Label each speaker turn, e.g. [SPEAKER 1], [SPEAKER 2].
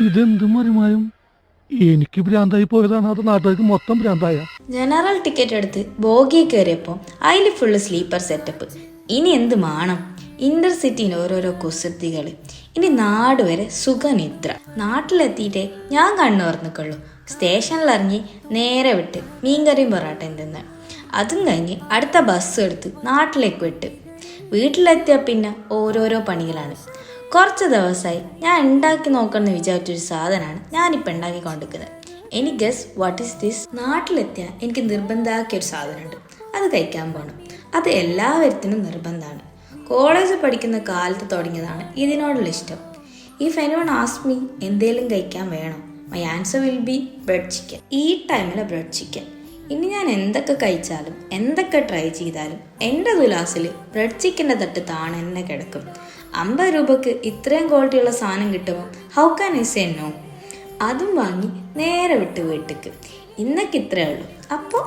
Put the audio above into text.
[SPEAKER 1] ഇതെന്ത് മറിമായും എനിക്ക് ഭ്രാന്തായി പോയതാണ്, അത് നാട്ടുകാർക്ക് മൊത്തം ഭ്രാന്തായ.
[SPEAKER 2] ജനറൽ ടിക്കറ്റ് എടുത്ത് ബോഗി കയറിയപ്പോൾ അതിൽ ഫുള്ള് സ്ലീപ്പർ സെറ്റപ്പ്. ഇനി എന്ത് മാണം? ഇന്റർസിറ്റിയിൽ ഓരോരോ കുസൃതികൾ. ഇനി നാട് വരെ സുഖനിദ്ര. നാട്ടിലെത്തിയിട്ടേ ഞാൻ കണ്ണുറന്നിക്കുള്ളൂ. സ്റ്റേഷനിലിറങ്ങി നേരെ വിട്ട് മീൻകറിയും പൊറാട്ടയും തിന്ന്. അതും കഴിഞ്ഞ് അടുത്ത ബസ് എടുത്ത് നാട്ടിലേക്ക് വിട്ട്. വീട്ടിലെത്തിയ പിന്നെ ഓരോരോ പണികളാണ്. കുറച്ച് ദിവസമായി ഞാൻ ഉണ്ടാക്കി നോക്കണമെന്ന് വിചാരിച്ചൊരു സാധനമാണ് ഞാനിപ്പോൾ ഉണ്ടാക്കിക്കൊണ്ടിരിക്കുന്നത്. Any guess what is this? നാട്ടിലെത്തിയാൽ എനിക്ക് നിർബന്ധമാക്കിയൊരു സാധനമുണ്ട്, അത് കഴിക്കാൻ പോകണം. അത് എല്ലാവരത്തിനും നിർബന്ധമാണ്. കോളേജ് പഠിക്കുന്ന കാലത്ത് തുടങ്ങിയതാണ് ഇതിനോടുള്ള ഇഷ്ടം. ഇഫ് എനിവൺ ആസ്ക് മീ എന്തേലും കഴിക്കാൻ വേണോ, my answer will be bread chicken. ഈ ടൈമിലെ ബ്രെഡ് ചിക്കൻ. ഇനി ഞാൻ എന്തൊക്കെ കഴിച്ചാലും എന്തൊക്കെ ട്രൈ ചെയ്താലും എൻ്റെ തുലാസിൽ ബ്രെഡ് ചിക്കൻ്റെ തട്ട് താണെ തന്നെ കിടക്കും. 50 രൂപക്ക് ഇത്രയും ക്വാളിറ്റിയുള്ള സാധനം കിട്ടുമ്പോൾ how can I say no? അതും വാങ്ങി നേരെ വിട്ട് വീട്ടിക്ക്. ഇന്നൊക്കെ ഇത്രയേ ഉള്ളൂ. അപ്പോൾ